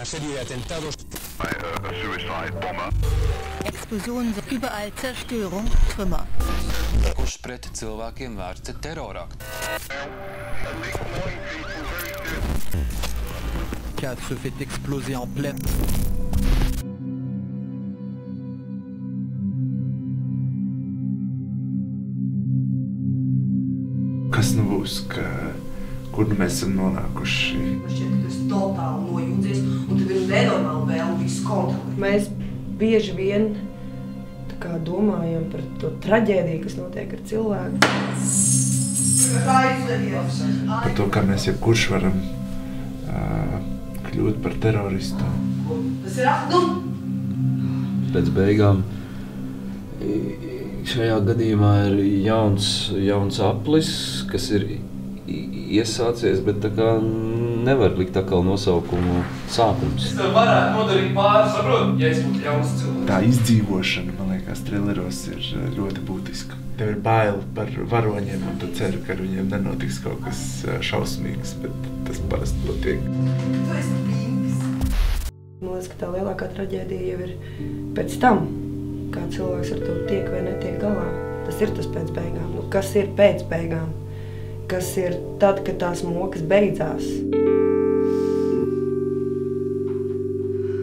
serie de atentados. Explosionen, überall Zerstörung, Trümmer. Kurš pret cilvēkiem vērsta terorakti. Cadre se fait exploser en pleine. Kas nu būs, kur nu mēs esam nonākuši? Man šķiet, ka tu esi totāli nojūdzies un tev ir nenormāli vēl visu kontrolēt. Mēs bieži vien domājam par to traģēdiju, kas notiek ar cilvēku. Par to, kā mēs jebkurš varam kļūt par teroristu. Tas ir akdum! Pēc beigām šajā gadījumā ir jauns aplis, kas ir iesācies, bet tā kā nevar likt atkal nosaukumu sākums. Es tev varētu nodarīt pāri, saprot, ja es būtu jauns cilvēks. Tā izdzīvošana, man liekas, trilleros ir ļoti būtiska. Tev ir bail par varoņiem, un tu ceri, ka ar viņiem nenotiks kaut kas šausmīgs, bet tas parasti notiek. Tu esi pinks. Man liekas, ka tā lielākā traģēdija jau ir pēc tam, kā cilvēks ar to tiek vai netiek galā. Tas ir tas pēc beigām. Nu, kas ir pēc beigām? Kas ir tad, kad tās mokas beidzās?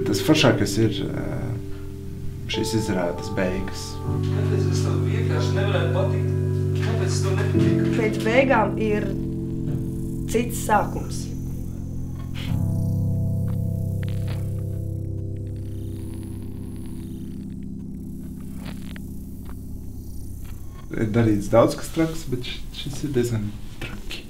Tas foršākais ir šīs izrādes beigas. Kāpēc es tev vienkārši nevarētu patikt? Kāpēc es tev nepatīk? Pēc beigām ir cits sākums. Ir darīts daudz kas traks, bet šis ir diezgan traki.